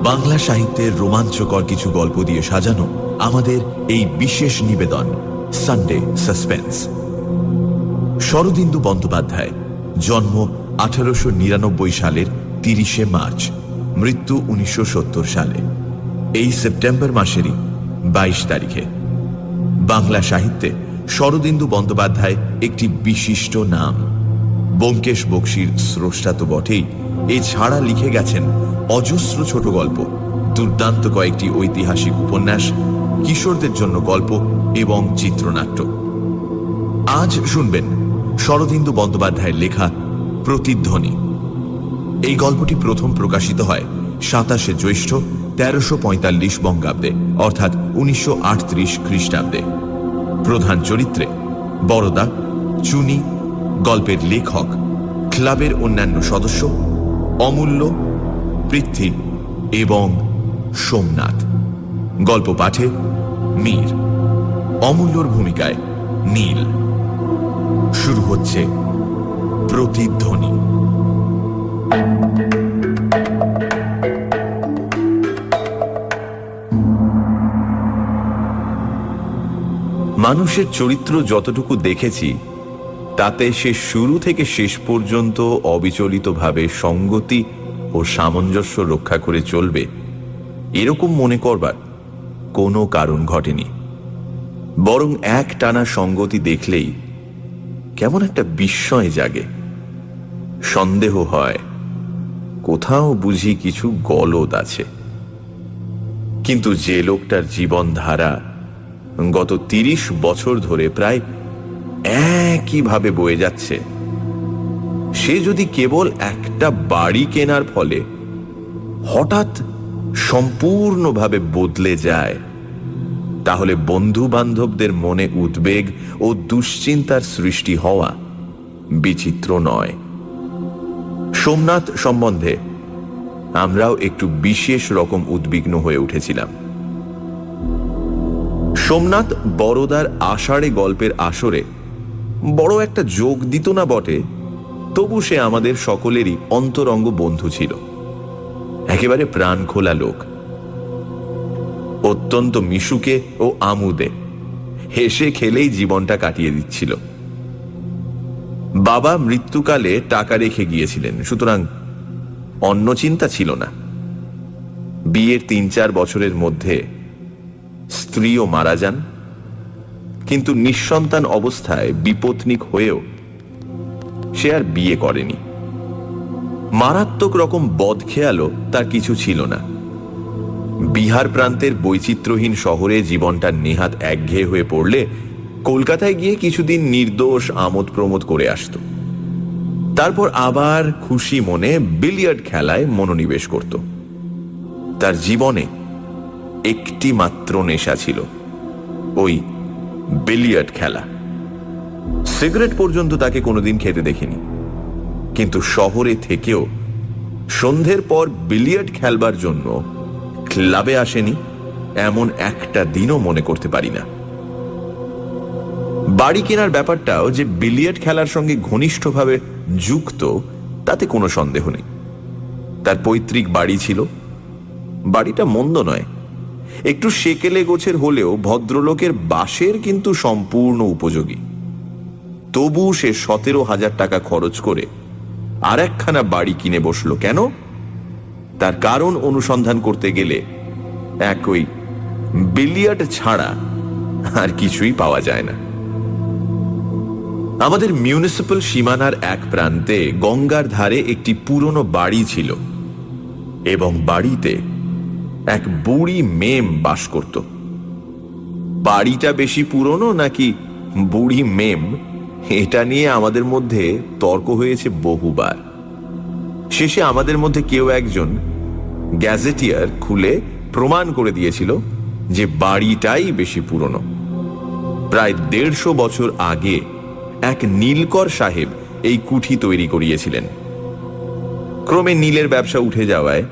বাংলা সাহিত্যের রোমাঞ্চকর কিছু গল্প দিয়ে সাজানো আমাদের এই বিশেষ নিবেদন সানডে সাসপেন্স। শরদিন্দু বন্দ্যোপাধ্যায়, জন্ম 1899 সালের 30শে মার্চ, মৃত্যু 1970 সালে, এই সেপ্টেম্বর মাসেরই 22 তারিখে। বাংলা সাহিত্যে শরদিন্দু বন্দ্যোপাধ্যায় একটি বিশিষ্ট নাম। ব্যোমকেশ বক্সীর স্রষ্টা তো বটেই, এছাড়া লিখে গেছেন অজস্র ছোট গল্প, দুর্দান্ত কয়েকটি ঐতিহাসিক উপন্যাস, কিশোরদের জন্য গল্প এবং চিত্রনাট্য। আজ শুনবেন শরদিন্দু বন্দ্যোপাধ্যায়ের লেখা প্রতিধ্বনি। এই গল্পটি প্রথম প্রকাশিত হয় 27শে জ্যৈষ্ঠ 1345 বঙ্গাব্দে, অর্থাৎ 1938 খ্রিস্টাব্দে। প্রধান চরিত্রে বরদা, চুনি, গল্পের লেখক, ক্লাবের অন্যান্য সদস্য, অমূল্য, পৃথ্বী এবং সোমনাথ। গল্প পাঠে মীর, অমূল্যর ভূমিকায় নীল। শুরু হচ্ছে প্রতিধ্বনি। মানুষের চরিত্র যতটুকু দেখেছি তাতে সে শুরু থেকে শেষ পর্যন্ত অবিচলিতভাবে সঙ্গতি ও সামঞ্জস্য রক্ষা করে চলবে এরকম মনে করবার কোনো কারণ ঘটেনি। বরং এক টানা সঙ্গতি দেখলেই কেমন একটা বিস্ময় জাগে, সন্দেহ হয় কোথাও বুঝি কিছু গলদ আছে। কিন্তু যে লোকটার জীবনধারা গত 30 বছর ধরে প্রায় একইভাবে বয়ে যাচ্ছে, সে যদি কেবল একটা বাড়ি কেনার ফলে হঠাৎ সম্পূর্ণভাবে বদলে যায়, তাহলে বন্ধু বান্ধবদের মনে উদ্বেগ ও দুশ্চিন্তার সৃষ্টি হওয়া বিচিত্র নয়। সোমনাথ সম্বন্ধে আমরাও একটু বিশেষ রকম উদ্বিগ্ন হয়ে উঠেছিলাম। সোমনাথ বরদার আষাঢ়ে গল্পের আসরে বড় একটা যোগ দিত না বটে, তবু সে আমাদের সকলেরই অন্তরঙ্গ বন্ধু ছিল। একেবারে প্রাণ খোলা লোক, অত্যন্ত মিশুকে ও আমোদে হেসে খেলেই জীবনটা কাটিয়ে দিচ্ছিল। বাবা মৃত্যুকালে টাকা রেখে গিয়েছিলেন, সুতরাং অন্য চিন্তা ছিল না। বিয়ের 3-4 বছরের মধ্যে স্ত্রীও মারা যান, কিন্তু নিঃসন্তান অবস্থায় বিপত্নিক হয়েও সে আর বিয়ে করেনি। মারাত্মক রকম বদখেয়ালও তার কিছু ছিল না। বিহার প্রান্তের বৈচিত্র্যহীন শহরে জীবনটা নেহাত একঘেয়ে হয়ে পড়লে কলকাতায় গিয়ে কিছুদিন নির্দোষ আমোদ প্রমোদ করে আসত। তারপর আবার খুশি মনে বিলিয়ার্ড খেলায় মনোনিবেশ করত। তার জীবনে একটি মাত্র নেশা ছিল, ওই বিলিয়ার্ড খেলা। সিগারেট পর্যন্ত তাকে কোনোদিন খেতে দেখিনি, কিন্তু শহরে থেকেও সন্ধ্যের পর বিলিয়ার্ড খেলবার জন্য ক্লাবে আসেনি এমন একটা দিনও মনে করতে পারি না। বাড়ি কেনার ব্যাপারটাও যে বিলিয়ার্ড খেলার সঙ্গে ঘনিষ্ঠভাবে যুক্ত তাতে কোনো সন্দেহ নেই। তার পৈতৃক বাড়ি ছিল, বাড়িটা মন্দ নয়, একটু সেকেলে গোছের হলেও ভদ্রলোকের বাসের কিন্তু সম্পূর্ণ উপযোগী। তবু সে 17,000 টাকা খরচ করে আর একখানা বাড়ি কিনে বসল কেন? তার কারণ অনুসন্ধান করতে গেলে একই বিলিয়ার্ড ছাড়া আর কিছুই পাওয়া যায় না। আমাদের মিউনিসিপ্যাল সীমানার এক প্রান্তে গঙ্গার ধারে একটি পুরনো বাড়ি ছিল, এবং বাড়িতে এক বুড়ি মেম বাস করত। বাড়িটা বেশি পুরনো নাকি বুড়ি মেম, এটা নিয়ে আমাদের মধ্যে তর্ক হয়েছে বহুবার। শেষে আমাদের মধ্যে কেউ একজন গ্যাজেটিয়ার খুলে প্রমাণ করে দিয়েছিল যে বাড়িটাই বেশি পুরনো। প্রায় 150 বছর আগে এক নীলকর সাহেব এই কুঠি তৈরি করিয়েছিলেন। ক্রমে নীলের ব্যবসা উঠে যাওয়ায়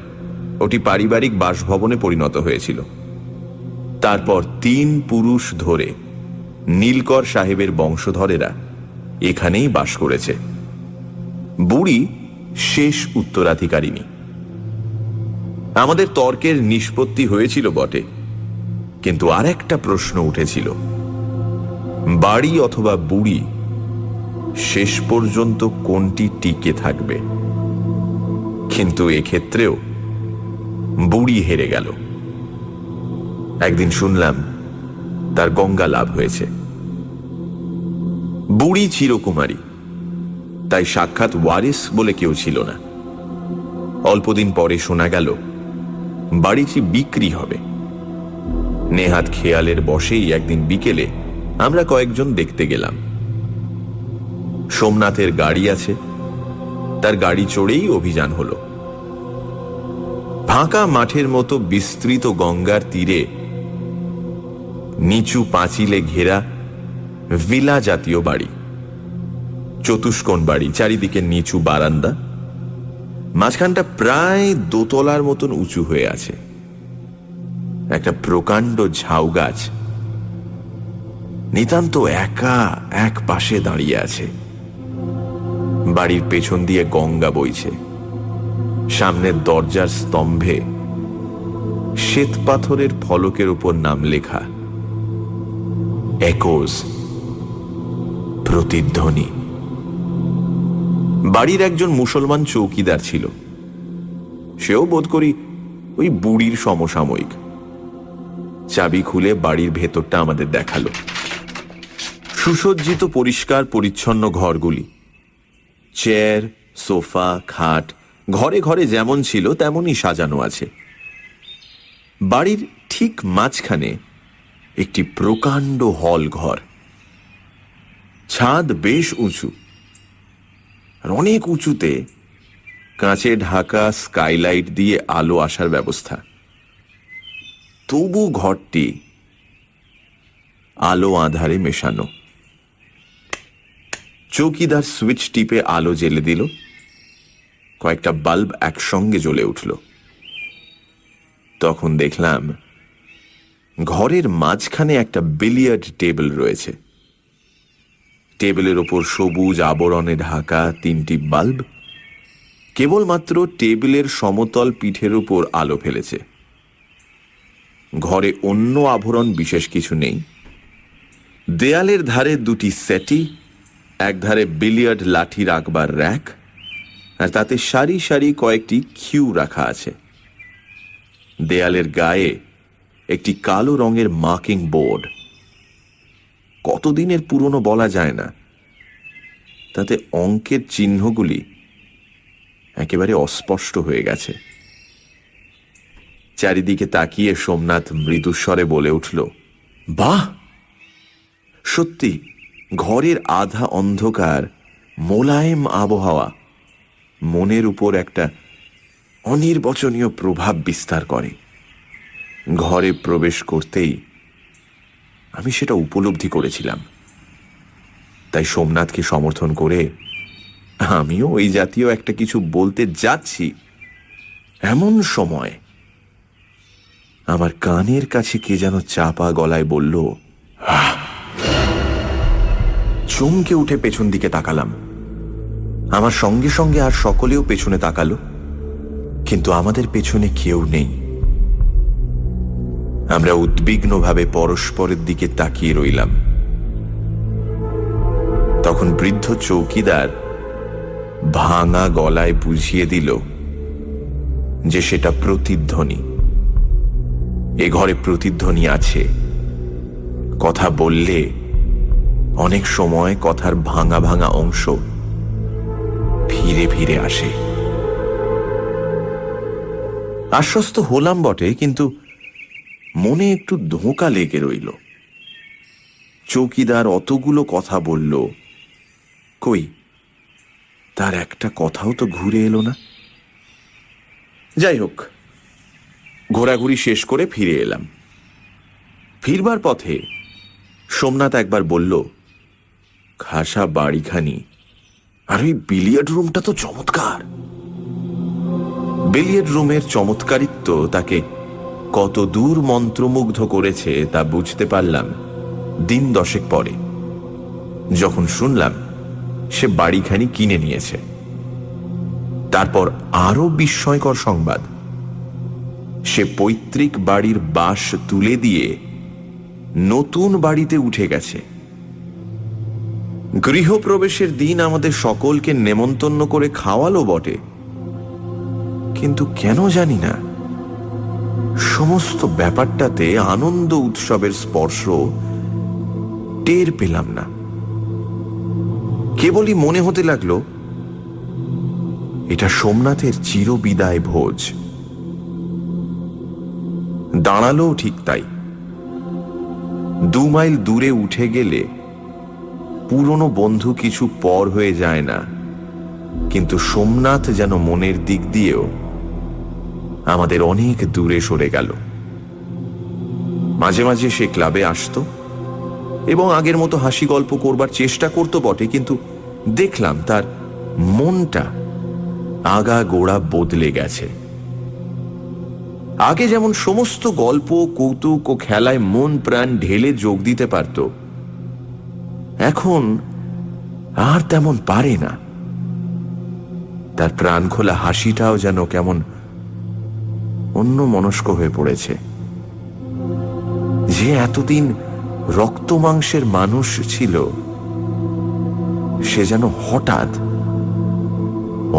ওটি পারিবারিক বাসভবনে পরিণত হয়েছিল। তারপর 3 পুরুষ ধরে নীলকর সাহেবের বংশধরেরা এখানেই বাস করেছে। বুড়ি শেষ উত্তরাধিকারিণী। আমাদের তর্কের নিষ্পত্তি হয়েছিল বটে, কিন্তু আর একটা প্রশ্ন উঠেছিল, বাড়ি অথবা বুড়ি শেষ পর্যন্ত কোনটি টিকে থাকবে। কিন্তু এক্ষেত্রেও বুড়ি হেরে গেল। একদিন শুনলাম তার গঙ্গা লাভ হয়েছে। বুড়ি চিরকুমারী, তাই সাক্ষাৎ ওয়ারিস বলে কেউ ছিল না। অল্পদিন পরে শোনা গেল বাড়িটি বিক্রি হবে। নেহাত খেয়ালের বশেই একদিন বিকেলে আমরা কয়েকজন দেখতে গেলাম। সোমনাথের গাড়ি আছে, তার গাড়ি চড়েই অভিযান হলো। ফাঁকা মাঠের মতো বিস্তৃত গঙ্গার তীরে নিচু পাঁচিলে ঘেরা ভিলা জাতীয় বাড়ি, চতুষ্কোণ বাড়ি, চারিদিকে নিচু বারান্দা, মাঝখানটা প্রায় দোতলার মতন উঁচু হয়ে আছে। একটা প্রকাণ্ড ঝাউ গাছ নিতান্ত একা এক পাশে দাঁড়িয়ে আছে। বাড়ির পেছন দিয়ে গঙ্গা বইছে। সামনের দরজার স্তম্ভে শ্বেত পাথরের ফলকের উপর নাম লেখা, একোজ, প্রতিধ্বনি। বাড়ির একজন মুসলমান চৌকিদার ছিল। সেও বোধ করি ওই বুড়ির সমসাময়িক। চাবি খুলে বাড়ির ভেতরটা আমাদের দেখালো। সুসজ্জিত পরিষ্কার পরিচ্ছন্ন ঘরগুলি, চেয়ার, সোফা, খাট ঘরে ঘরে যেমন ছিল তেমনই সাজানো আছে। বাড়ির ঠিক মাঝখানে একটি প্রকাণ্ড হল ঘর। ছাদ বেশ উঁচু, আর অনেক উঁচুতে কাঁচে ঢাকা স্কাইলাইট দিয়ে আলো আসার ব্যবস্থা। তবু ঘরটি আলো আঁধারে মেশানো। চৌকিদার সুইচ টিপে আলো জ্বেলে দিল। কয়েকটা বাল্ব একসঙ্গে জ্বলে উঠল। তখন দেখলাম ঘরের মাঝখানে একটা বিলিয়ার্ড টেবিল রয়েছে। টেবিলের ওপর সবুজ আবরণে ঢাকা 3টি বাল্ব কেবলমাত্র টেবিলের সমতল পিঠের উপর আলো ফেলেছে। ঘরে অন্য আভরণ বিশেষ কিছু নেই। দেয়ালের ধারে 2টি সেটি, এক ধারে বিলিয়ার্ড লাঠি রাখবার র্যাক, আর তাতে সারি সারি কয়েকটি কিউ রাখা আছে। দেয়ালের গায়ে একটি কালো রঙের মার্কিং বোর্ড। কতদিনের পুরনো বলা যায় না, তাতে অঙ্কের চিহ্নগুলি একেবারে অস্পষ্ট হয়ে গেছে। চারিদিকে তাকিয়ে সোমনাথ মৃদুস্বরে বলে উঠল, বাহ! সত্যি ঘরের আধা অন্ধকার মোলায়েম আবহাওয়া মনের উপর একটা অনির্বচনীয় প্রভাব বিস্তার করে। ঘরে প্রবেশ করতেই আমি সেটা উপলব্ধি করেছিলাম। তাই সোমনাথকে সমর্থন করে আমিও ওই জাতীয় একটা কিছু বলতে যাচ্ছি, এমন সময় আমার কানের কাছে কে যেন চাপা গলায় বলল, চমকে উঠে পেছন দিকে তাকালাম। আমার সঙ্গে সঙ্গে আর সকলেও পেছনে তাকালো, কিন্তু আমাদের পেছনে কেউ নেই। আমরা উদ্বিগ্নভাবে পরস্পরের দিকে তাকিয়ে রইলাম। তখন বৃদ্ধ চৌকিদার ভাঙা গলায় বুঝিয়ে দিল যে সেটা প্রতিধ্বনি। এ ঘরে প্রতিধ্বনি আছে। কথা বললে অনেক সময় কথার ভাঙা ভাঙা অংশ ফিরে ফিরে আসে। আশ্বস্ত হলাম বটে, কিন্তু মনে একটু ধোঁকা লেগে রইল। চৌকিদার অতগুলো কথা বলল, কই তার একটা কথাও তো ঘুরে এলো না। যাই হোক, ঘোরাঘুরি শেষ করে ফিরে এলাম। ফিরবার পথে সোমনাথ একবার বলল, খাসা বাড়িখানি, আর ওই বিলিয়ার্ড রুমটা তো চমৎকার। বিলিয়ার্ড রুমের চমৎকারিত্ব তাকে কত দূর মন্ত্রমুগ্ধ করেছে তা বুঝতে পারলাম দিন 10 পরে, যখন শুনলাম সে বাড়িখানি কিনে নিয়েছে। তারপর আরো বিস্ময়কর সংবাদ, সে পৈতৃক বাড়ির বাস তুলে দিয়ে নতুন বাড়িতে উঠে গেছে। গৃহপ্রবেশের দিন আমাদের সকলকে নেমন্তন্ন করে খাওয়ালো বটে, কিন্তু কেন জানি না সমস্ত ব্যাপারটাতে আনন্দ উৎসবের স্পর্শ টের পেলাম না। কেবলই মনে হতে লাগলো এটা সোমনাথের চিরবিদায় ভোজ। দাঁড়ালো ঠিক তাই। 2 মাইল দূরে উঠে গেলে পুরনো বন্ধু কিছু পর হয়ে যায় না, কিন্তু সোমনাথ যেন মনের দিক দিয়েও আমাদের অনেক দূরে সরে গেল। মাঝে মাঝে সে ক্লাবে আসতো এবং আগের মতো হাসি গল্প করবার চেষ্টা করতো বটে, কিন্তু দেখলাম তার মনটা আগা গোড়া বদলে গেছে। আগে যেমন সমস্ত গল্প, কৌতুক ও খেলায় মন প্রাণ ঢেলে যোগ দিতে পারত, এখন আর তেমন পারে না। তার প্রাণ খোলা হাসিটাও যেন কেমন অন্য মনস্ক হয়ে পড়েছে। যে এতদিন রক্ত মাংসের মানুষ ছিল, সে যেন হঠাৎ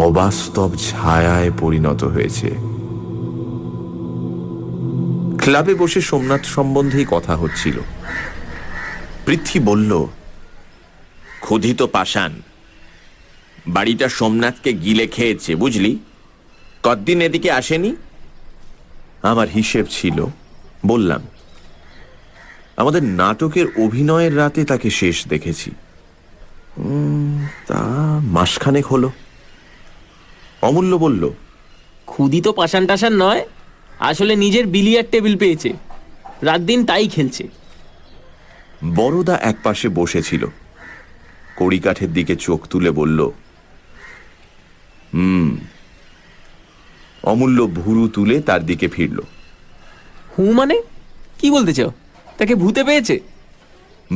অবাস্তব ছায়ায় পরিণত হয়েছে। ক্লাবে বসে সোমনাথ সম্বন্ধেই কথা হচ্ছিল। পৃথ্বী বলল, ক্ষুধিত পাষাণ, বাড়িটা সোমনাথকে গিলে খেয়েছে বুঝলি, কতদিন এদিকে আসেনি। আমার হিসেব ছিল, বললাম, আমাদের নাটকের অভিনয়ের রাতে তাকে শেষ দেখেছি। তা মাসখানেক হলো। অমূল্য বলল, ক্ষুদিত পাষাণ টাষাণ নয়, আসলে নিজের বিলিয়ার্ড টেবিল পেয়েছে, রাত দিন তাই খেলছে। বড়দা একপাশে বসেছিল, কড়িকাঠের দিকে চোখ তুলে বলল, অমূল্য ভুরু তুলে তার দিকে ফিরল। হু মানে কি বলতে চাও? তাকে ভূতে পেয়েছে?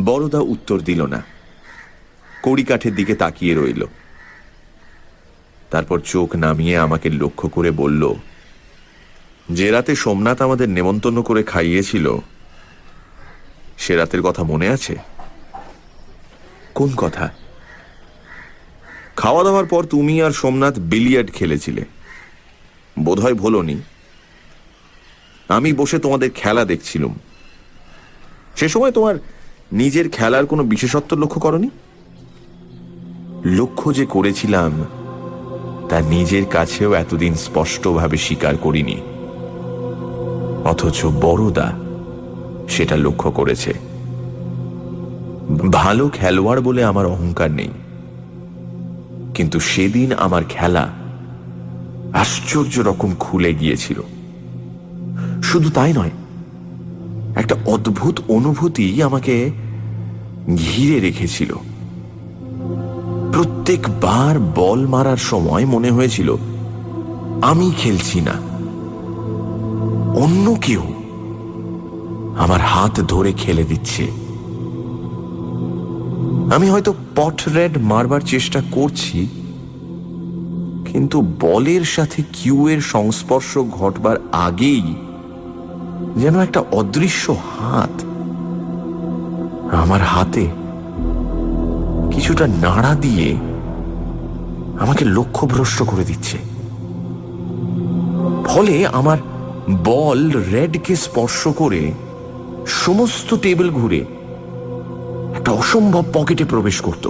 বড়দা উত্তর দিল না, কড়িকাঠের দিকে তাকিয়ে রইল। তারপর চোখ নামিয়ে আমাকে লক্ষ্য করে বলল, যে রাতে সোমনাথ আমাদের নেমন্তন্ন করে খাইয়েছিল, সে রাতের কথা মনে আছে? কোন কথা? খাওয়া দাওয়ার পর তুমি আর সোমনাথ বিলিয়ার্ড খেলেছিলে, বোধহয় ভোলনি। আমি বসে তোমাদের খেলা দেখছিলাম। সে সময় তোমার নিজের খেলার কোনো বিশেষত্ব লক্ষ্য করনি? লক্ষ্য যে করেছিলাম তা নিজের কাছেও এতদিন স্পষ্টভাবে স্বীকার করিনি, অথচ বড়দা সেটা লক্ষ্য করেছে। ভালো খেলোয়াড় বলে আমার অহংকার নেই, কিন্তু সেদিন আমার খেলা আশ্চর্য রকম খুলে গিয়েছিল। শুধু তাই নয়, একটা অদ্ভুত অনুভূতি আমাকে ঘিরে রেখেছিল। প্রত্যেকবার বল মারার সময় মনে হয়েছিল আমি খেলছি না, অন্য কেউ আমার হাত ধরে খেলে দিচ্ছে। আমি হয়তো পট রেড মারবার চেষ্টা করছি, কিন্তু বলের সাথে কিউয়ের সংস্পর্শ ঘটবার আগেই যেন একটা অদৃশ্য হাত আমার হাতে কিছুটা নাড়া দিয়ে আমাকে লক্ষ্যভ্রষ্ট করে দিচ্ছে। ফলে আমার বল রেডকে স্পর্শ করে সমস্ত টেবিল ঘুরে একটা অসম্ভব পকেটে প্রবেশ করত।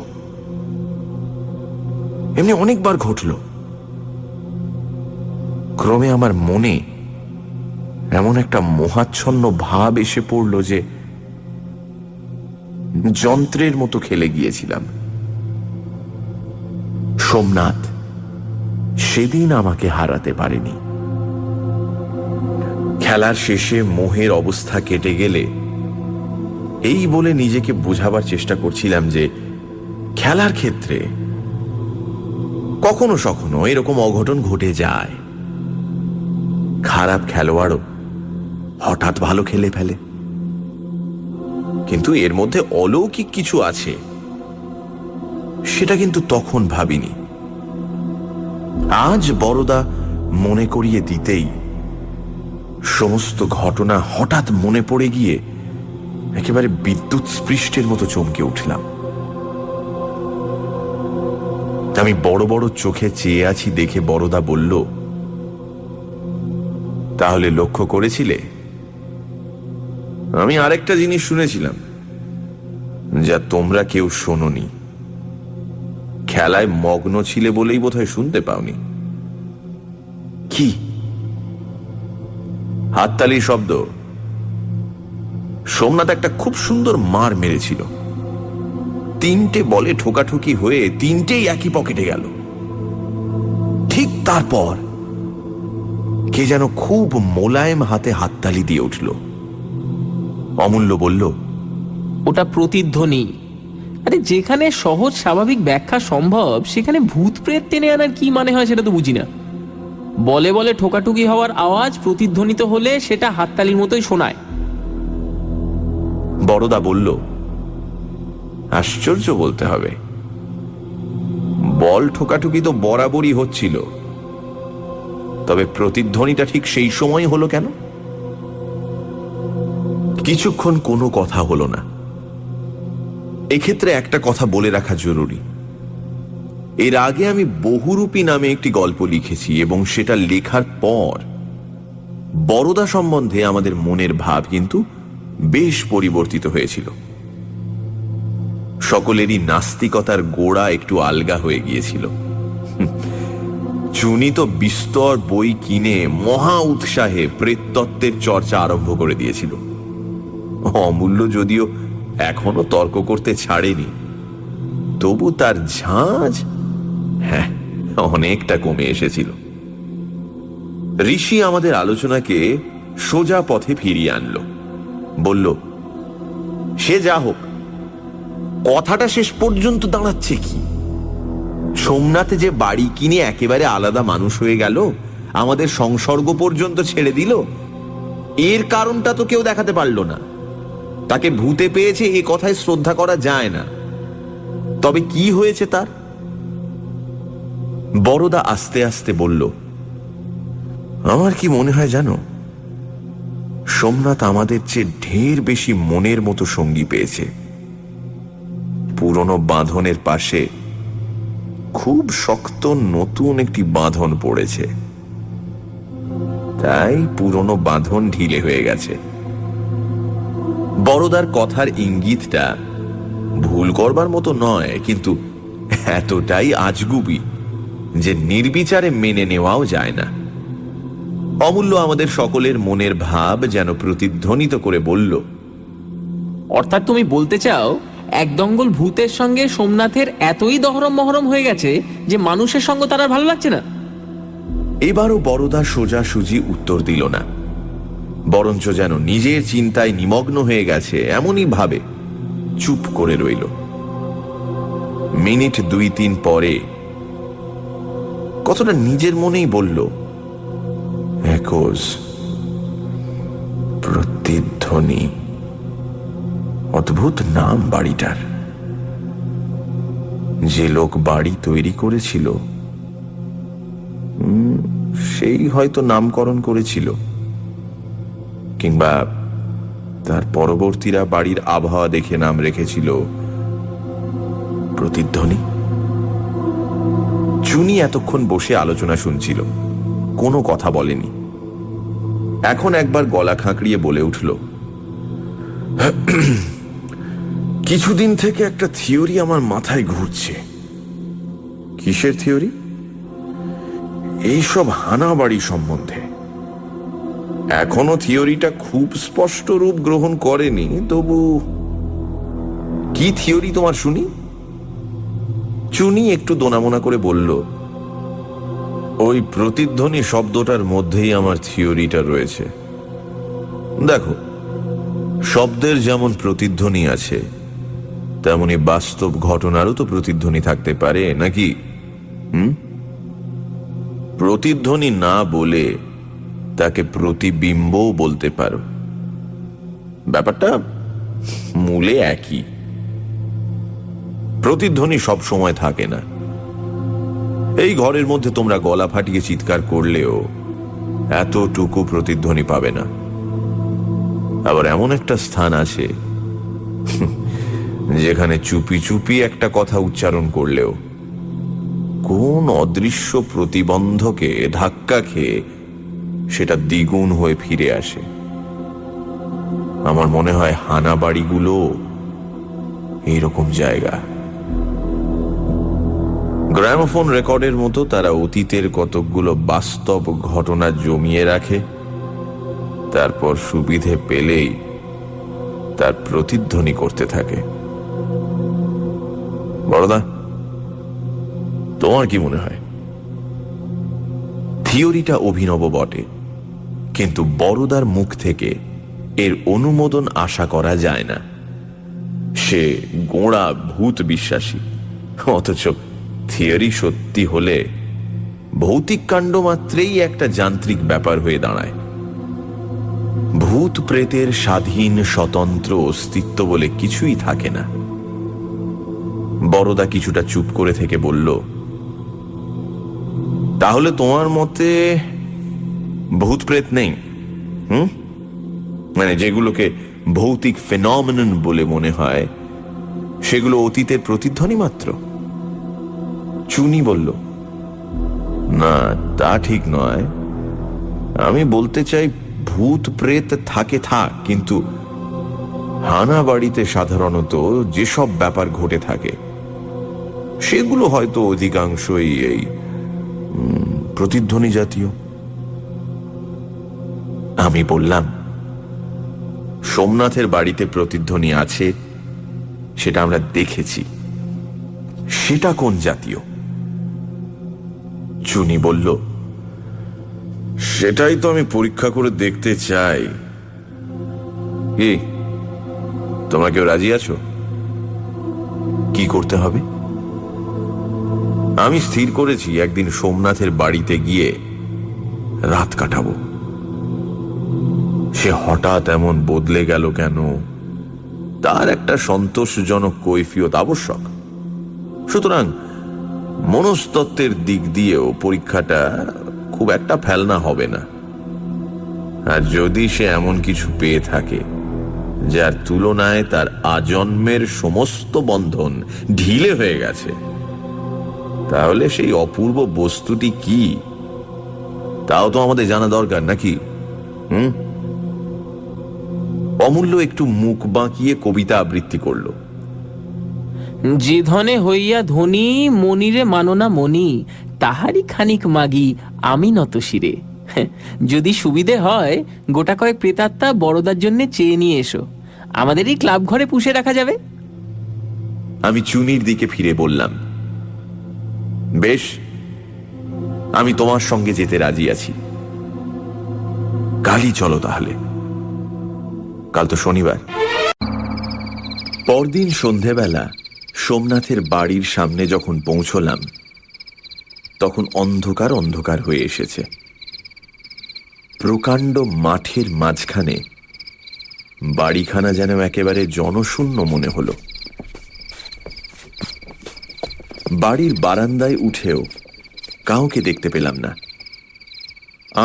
এমনি অনেকবার ঘটল। ক্রমে আমার মনে এমন একটা মোহাচ্ছন্ন ভাব এসে পড়ল যে যন্ত্রের মতো খেলে গিয়েছিলাম। সোমনাথ সেদিন আমাকে হারাতে পারেনি। খেলার শেষে মোহের অবস্থা কেটে গেলে এই বলে নিজেকে বোঝাবার চেষ্টা করছিলাম যে খেলার ক্ষেত্রে কখনো সখনো এরকম অঘটন ঘটে যায়। খারাপ খেলোয়াড়ও হঠাৎ ভালো খেলে ফেলে, কিন্তু এর মধ্যে অলৌকিক কিছু আছে সেটা কিন্তু তখন ভাবিনি। আজ বড়দা মনে করিয়ে দিতেই সমস্ত ঘটনা হঠাৎ মনে পড়ে গিয়ে একেবারে বিদ্যুৎ স্পৃষ্টের মতো চমকে উঠলাম। আমি বড় বড় চোখে চেয়ে আছি দেখে বড়দা বলল, তাহলে লক্ষ্য করেছিলে? আমি আরেকটা জিনিস শুনেছিলাম যা তোমরা কেউ শোনোনি। খেলায় মগ্ন ছিলে বলেই বোধহয় শুনতে পাওনি। কি? হাততালির শব্দ। সোমনাথ একটা খুব সুন্দর মার মেরেছিল। 3টে বলে ঠোকাঠুকি হয়ে 3টেই একই পকেটে গেল। ঠিক তারপর কে যেন খুব মোলায়েম হাতে হাততালি দিয়ে উঠল। অমূল্য বলল, ওটা প্রতিধ্বনি। আরে যেখানে সহজ স্বাভাবিক ব্যাখ্যা সম্ভব সেখানে ভূত প্রেত টেনে আনার কি মানে হয় সেটা তো বুঝি না। বলে বলে ঠোকাঠুকি হওয়ার আওয়াজ প্রতিধ্বনিত হলে সেটা হাততালির মতোই শোনায়। বড়দা বলল, আশ্চর্য বলতে হবে, বল ঠোকাঠুকি তো বরাবরই হচ্ছিল, তবে প্রতিধ্বনিটা ঠিক সেই সময় হলো কেন? কিছুক্ষণ কোনো কথা হলো না। এক্ষেত্রে একটা কথা বলে রাখা জরুরি। এর আগে আমি বহুরূপী নামে একটি গল্প লিখেছি এবং সেটা লেখার পর বড়দা সম্বন্ধে আমাদের মনের ভাব কিন্তু বেশ পরিবর্তিত হয়েছিল। সকলেরই নাস্তিকতার গোড়া একটু আলগা হয়ে গিয়েছিল। চুনি তো বিস্তর বই কিনে মহা উৎসাহে প্রেততত্ত্বের চর্চা আরম্ভ করে দিয়েছিল। অমূল্য যদিও এখনো তর্ক করতে ছাড়েনি, তবু তার ঝাঁজ অনেকটা কমে এসেছিল। ঋষি আমাদের আলোচনাকে সোজা পথে ফিরিয়ে আনলো। বলল, সে যা হোক, কথাটা শেষ পর্যন্ত দাঁড়াচ্ছে কি? সোমনাথে যে বাড়ি কিনে একেবারে আলাদা মানুষ হয়ে গেল, আমাদের সংসর্গ পর্যন্ত ছেড়ে দিল, এর কারণটা তো কেউ দেখাতে পারল না। তাকে ভূতে পেয়েছে এ কথায় শ্রদ্ধা করা যায় না, তবে কি হয়েছে তার? বড়দা আস্তে আস্তে বলল, আমার কি মনে হয় জানো, সোমনাথ আমাদের চেয়ে ঢের বেশি মনের মতো সঙ্গী পেয়েছে। পুরনো বাঁধনের পাশে খুব শক্ত নতুন একটি বাঁধন পড়েছে, তাই পুরনো বাঁধন ঢিলে হয়ে গেছে। বড়দার কথার ইঙ্গিতটা ভুল করবার মতো নয়, কিন্তু এতটাই আজগুবি যে নির্বিচারে মেনে নেওয়াও যায় না। অমূল্য আমাদের সকলের মনের ভাব যেন প্রতিধ্বনিত করে বলল, অর্থাৎ তুমি বলতে চাও এক দঙ্গল ভূতের সঙ্গে সোমনাথের এতই দহরম মহরম হয়ে গেছে যে মানুষের সঙ্গ তার আর ভালো লাগছে না? এবারও বড়দা সোজাসুজি উত্তর দিল না, বরঞ্চ যেন নিজের চিন্তায় নিমগ্ন হয়ে গেছে এমনই ভাবে চুপ করে রইল। মিনিট 2-3 পরে কতটা নিজের মনেই বলল, একোজ প্রতিধ্বনি, অদ্ভুত নাম বাড়িটার। যে লোক বাড়ি তৈরি করেছিল সেই হয়তো নামকরণ করেছিল, কিংবা তার পরবর্তীরা বাড়ির আবহাওয়া দেখে নাম রেখেছিল প্রতিধ্বনি। চুনি এতক্ষণ বসে আলোচনা শুনছিল, কোনো কথা বলেনি। এখন একবার গলা খাঁকড়িয়ে বলে উঠল, কিছুদিন থেকে একটা থিওরি আমার মাথায় ঘুরছে। কিসের থিওরি? এইসব হানাবাড়ি সম্বন্ধে। এখনো থিওরিটা খুব স্পষ্ট রূপ গ্রহণ করেনি, তবু কি থিওরি তোমার শুনি? চুনি একটু দোনামোনা করে বলল, ওই প্রতিধ্বনি শব্দটার মধ্যেই আমার থিওরিটা রয়েছে। দেখো, শব্দের যেমন প্রতিধ্বনি আছে, তেমনি বাস্তব ঘটনারও তো প্রতিধ্বনি থাকতে পারে, নাকি? প্রতিধ্বনি না বলে তাকে প্রতিবিম্বও বলতে পারো। ব্যাপারটা মূলে একই। প্রতিধ্বনি সব সময় থাকে না, এই ঘরের মধ্যে তোমরা গলা ফাটিয়ে চিৎকার করলেও এতটুকু প্রতিধ্বনি পাবে না। আবার এমন একটা স্থান আছে যেখানে চুপি চুপি একটা কথা উচ্চারণ করলেও কোন অদৃশ্য প্রতিবন্ধকে ধাক্কা খেয়ে সেটা দ্বিগুণ হয়ে ফিরে আসে। আমার মনে হয় হানা বাড়িগুলো এইরকম জায়গা। গ্রামোফোন রেকর্ডের মতো তারা অতীতের কতকগুলো বাস্তব ঘটনা জমিয়ে রাখে, তারপর সুবিধে পেলেই তার প্রতিধ্বনি করতে থাকে। বড়দা, তোমার কি মনে হয়? থিওরিটা অভিনব বটে, কিন্তু বড়দার মুখ থেকে এর অনুমোদন আশা করা যায় না। সে গোঁড়া ভূত বিশ্বাসী, অথচ থিওরি সত্যি হলে ভৌতিক কাণ্ড মাত্রেই একটা যান্ত্রিক ব্যাপার হয়ে দাঁড়ায়। ভূত প্রেতের স্বাধীন স্বতন্ত্র অস্তিত্ব বলে কিছুই থাকে না। বড়দা কিছুটা চুপ করে থেকে বলল, তাহলে তোমার মতে ভূত প্রেত নেই? মানে যেগুলোকে ভৌতিক ফেনমেনন বলে মনে হয় সেগুলো অতীতের প্রতিধ্বনি মাত্র? চুনি বলল, না, তা ঠিক নয়। আমি বলতে চাই ভূত প্রেত থাকে থাক, কিন্তু হানা বাড়িতে সাধারণত যেসব ব্যাপার ঘটে থাকে সেগুলো হয়তো অধিকাংশই এই প্রতিধ্বনি জাতীয়। আমি বললাম, সোমনাথের বাড়িতে প্রতিধ্বনি আছে, সেটা আমরা দেখেছি। সেটা কোন জাতীয়? চুনি বলল, সেটাই তো আমি পরীক্ষা করে দেখতে চাই। কি, তোমরা কেউ রাজি আছো? কি করতে হবে? আমি স্থির করেছি একদিন সোমনাথের বাড়িতে গিয়ে রাত কাটাবো। সে হঠাৎ এমন বদলে গেল কেন, তার একটা সন্তোষজনক কৈফিয়ত আবশ্যক। সুতরাং মনস্তত্ত্বের দিক দিয়েও পরীক্ষাটা খুব একটা ফেলনা হবে না। আর যদি সে এমন কিছু পেয়ে থাকে যার তুলনায় তার আজন্মের সমস্ত বন্ধন ঢিলে হয়ে গেছে, তাহলে সেই অপূর্ব বস্তুটি কি তাও তো আমাদের জানা দরকার, নাকি? অমূল্য একটু মুখ বাঁকিয়ে কবিতা আবৃত্তি করল। যে ধনে হইয়া ধনী, মনিরে মাননা মনি, তাহারই খানিক মাগি আমি নত শিরে। যদি সুবিধে হয় গোটা কয়েক প্রেতাত্মা বড়দার জন্য চেয়ে নিয়ে এসো, আমাদের এই ক্লাব ঘরে পুষে রাখা যাবে। আমি চুনির দিকে ফিরে বললাম, বেশ, আমি তোমার সঙ্গে যেতে রাজি আছি। কালই চলো তাহলে। কাল তো শনিবার। পরদিন সন্ধেবেলা সোমনাথের বাড়ির সামনে যখন পৌঁছলাম, তখন অন্ধকার অন্ধকার হয়ে এসেছে। প্রকাণ্ড মাঠের মাঝখানে বাড়িখানা যেন একেবারে জনশূন্য মনে হলো। বাড়ির বারান্দায় উঠেও কাউকে দেখতে পেলাম না।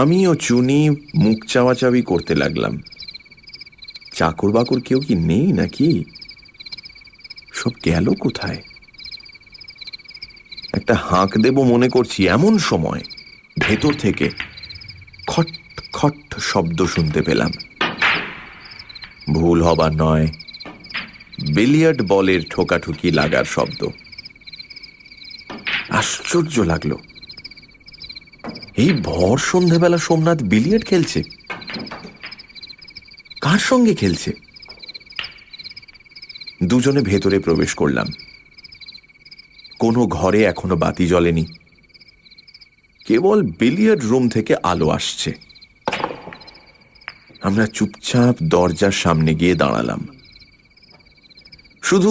আমি ও চুনি মুখ চাওয়াচাওয়ি করতে লাগলাম। চাকর বাকর কেউ কি নেই নাকি? সব গেল কোথায়? একটা হাঁক দেব মনে করছি, এমন সময় ভেতর থেকে খট খট শব্দ শুনতে পেলাম। ভুল হবার নয়, বিলিয়ার্ড বলের ঠোকাঠুকি লাগার শব্দ। আশ্চর্য লাগলো, এই ভর সন্ধেবেলা সোমনাথ বিলিয়ার্ড খেলছে? কার সঙ্গে খেলছে? দুজনে ভেতরে প্রবেশ করলাম। কোনো ঘরে এখনো বাতি জ্বলেনি, কেবল বিলিয়ার্ড রুম থেকে আলো আসছে। আমরা চুপচাপ দরজার সামনে গিয়ে দাঁড়ালাম। শুধু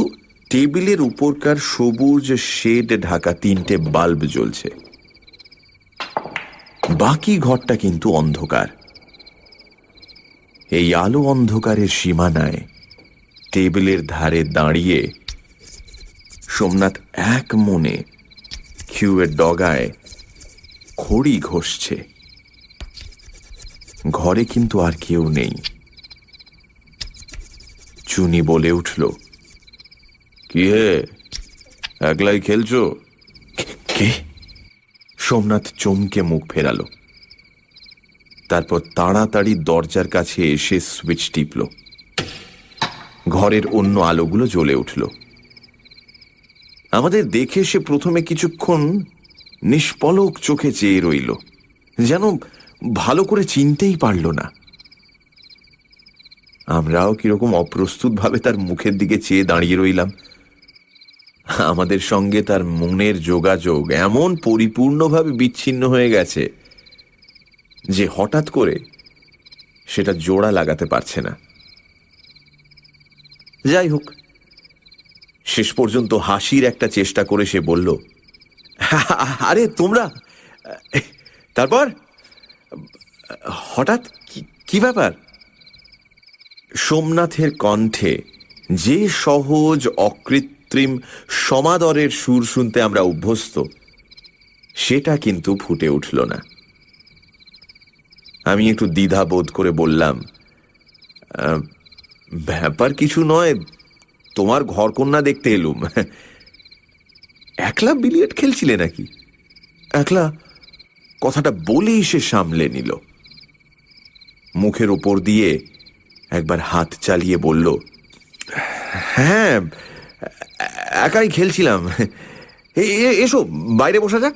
টেবিলের উপরকার সবুজ শেড ঢাকা 3টে বাল্ব জ্বলছে। বাকি ঘরটা কিন্তু অন্ধকার। এই আলো অন্ধকারের সীমানায় টেবিলের ধারে দাঁড়িয়ে সোমনাথ এক মনে কিউয়ের ডগায় খড়ি ঘষছে। ঘরে কিন্তু আর কেউ নেই। চুনি বলে উঠল, কি হে, একলাই খেলছো? কে? সোমনাথ চমকে মুখ ফেরালো। তারপর তাড়াতাড়ি দরজার কাছে এসে সুইচ টিপল। ঘরের অন্য আলোগুলো জ্বলে উঠল। আমাদের দেখে সে প্রথমে কিছুক্ষণ নিষ্পলক চোখে চেয়ে রইল, যেন ভালো করে চিনতেই পারল না। আমরাও কিরকম অপ্রস্তুত ভাবে তার মুখের দিকে চেয়ে দাঁড়িয়ে রইলাম। আমাদের সঙ্গে তার মনের যোগাযোগ এমন পরিপূর্ণভাবে বিচ্ছিন্ন হয়ে গেছে যে হঠাৎ করে সেটা জোড়া লাগাতে পারছে না। যাই হোক, শেষ পর্যন্ত হাসির একটা চেষ্টা করে সে বলল, আরে তোমরা, তারপর হঠাৎ কি ব্যাপার? সোমনাথের কণ্ঠে যে সহজ অকৃত্রিম সমাদরের সুর শুনতে আমরা অভ্যস্ত, সেটা কিন্তু ফুটে উঠল না। আমি একটু দ্বিধা বোধ করে বললাম, ব্যাপার কিছু নয়, তোমার ঘরকন্যা দেখতে এলুম। একলা বিলিয়ার্ড খেলছিলে নাকি? একলা কথাটা বলেই সে সামলে নিল। মুখের ওপর দিয়ে একবার হাত চালিয়ে বলল, হ্যাঁ, একাই খেলছিলাম। এসো বাইরে বসা যাক।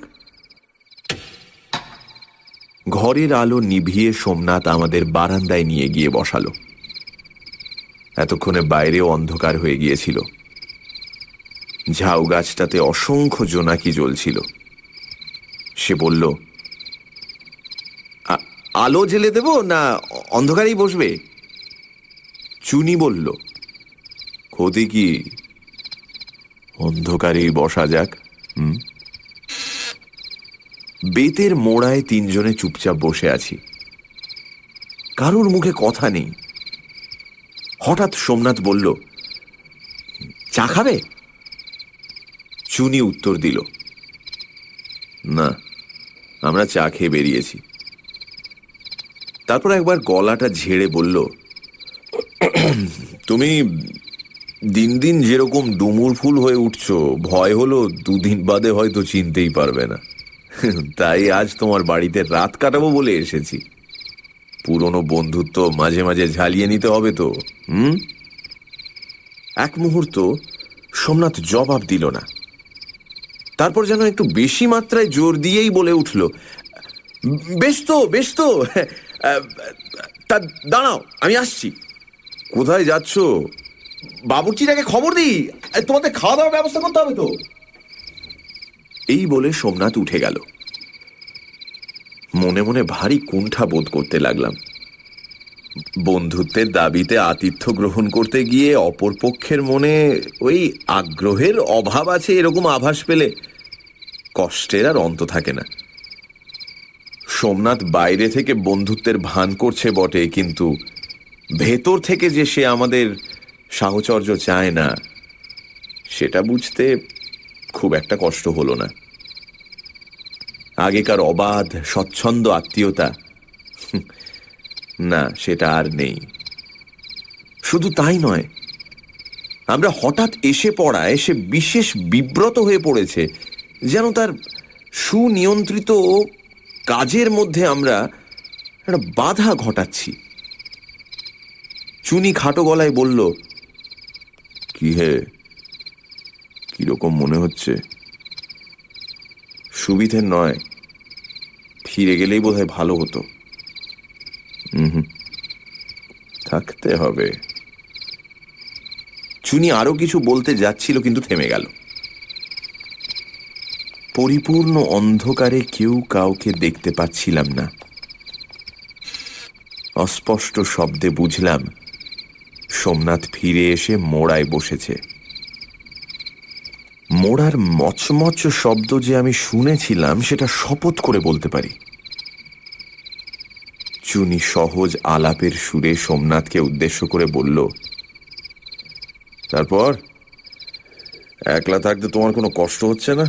ঘরের আলো নিভিয়ে সোমনাথ আমাদের বারান্দায় নিয়ে গিয়ে বসালো। এতক্ষণে বাইরেও অন্ধকার হয়ে গিয়েছিল। ঝাউ গাছটাতে অসংখ্য জোনাকি জ্বলছিল। সে বলল, আলো জ্বেলে দেব না অন্ধকারেই বসবে? চুনি বলল, ক্ষতি কি, অন্ধকারেই বসা যাক। বেতের মোড়ায় তিনজনে চুপচাপ বসে আছি। কারোর মুখে কথা নেই। হঠাৎ সোমনাথ বলল, চা খাবে? চুনি উত্তর দিল, না, আমরা চা খেয়ে বেরিয়েছি। তারপর একবার গলাটা ঝেড়ে বলল, তুমি দিন দিন যেরকম ডুমুর ফুল হয়ে উঠছো, ভয় হলো দুদিন বাদে হয়তো চিনতেই পারবে না। তাই আজ তোমার বাড়িতে রাত কাটাবো বলে এসেছি। পুরনো বন্ধুত্ব মাঝে মাঝে ঝালিয়ে নিতে হবে তো। এক মুহূর্ত সোমনাথ জবাব দিল না। তারপর যেন একটু বেশি মাত্রায় জোর দিয়েই বলে উঠল, বেশ তো, বেশ তো, তা দাঁড়াও, আমি আসছি। কোথায় যাচ্ছ? বাবুর্চিটাকে খবর দিই, তোমাদের খাওয়া দাওয়ার ব্যবস্থা করতে হবে তো। এই বলে সোমনাথ উঠে গেল। মনে মনে ভারী কুণ্ঠা বোধ করতে লাগলাম। বন্ধুত্বের দাবিতে আতিথ্য গ্রহণ করতে গিয়ে অপর পক্ষের মনে ওই আগ্রহের অভাব আছে এরকম আভাস পেলে কষ্টের আর অন্ত থাকে না। সোমনাথ বাইরে থেকে বন্ধুত্বের ভান করছে বটে, কিন্তু ভেতর থেকে যে সে আমাদের সাহচর্য চায় না, সেটা বুঝতে খুব একটা কষ্ট হলো না। আগেকার অবাধ স্বচ্ছন্দ আত্মীয়তা, না, সেটা আর নেই। শুধু তাই নয়, আমরা হঠাৎ এসে পড়ায় সে বিশেষ বিব্রত হয়ে পড়েছে, যেন তার সুনিয়ন্ত্রিত কাজের মধ্যে আমরা একটা বাধা ঘটাচ্ছি। চুনি খাটো গলায় বলল, কি হে, কিরকম মনে হচ্ছে? সুবিধের নয়, ফিরে গেলেই বোধহয় ভালো হতো। থাকতে হবে। চুনি আরো কিছু বলতে যাচ্ছিল, কিন্তু থেমে গেল। পরিপূর্ণ অন্ধকারে কেউ কাউকে দেখতে পাচ্ছিলাম না। অস্পষ্ট শব্দে বুঝলাম সোমনাথ ফিরে এসে মোড়ায় বসেছে। মোড়ার মচমচ শব্দ যে আমি শুনেছিলাম, সেটা শপথ করে বলতে পারি। চুনি সহজ আলাপের সুরে সোমনাথকে উদ্দেশ্য করে বলল, তারপর একলা থাকতে তোমার কোনো কষ্ট হচ্ছে না?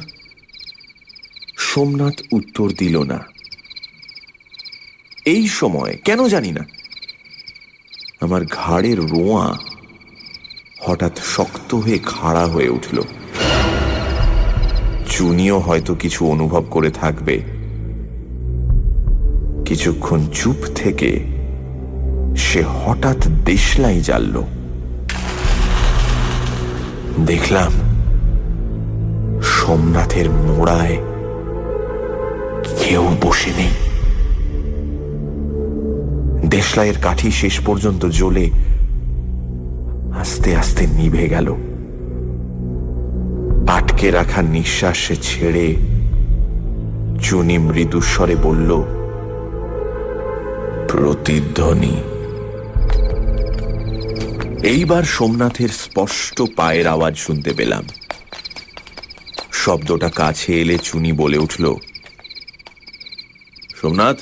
সোমনাথ উত্তর দিল না। এই সময় কেন জানি না আমার ঘাড়ের রোঁয়া হঠাৎ শক্ত হয়ে খাড়া হয়ে উঠল। চুনিও হয়তো কিছু অনুভব করে থাকবে। কিছুক্ষণ চুপ থেকে সে হঠাৎ দেশলাই জ্বালল। দেখলাম সোমনাথের মোড়ায় কেউ বসে নেই। দেশলাইয়ের কাঠি শেষ পর্যন্ত জ্বলে আস্তে আস্তে নিভে গেল। আটকে রাখা নিঃশ্বাস ছেড়ে চুনি মৃদুস্বরে বলল, প্রতিধ্বনি। এইবার সোমনাথের স্পষ্ট পায়ের আওয়াজ শুনতে পেলাম। শব্দটা কাছে এলে চুনি বলে উঠল, সোমনাথ।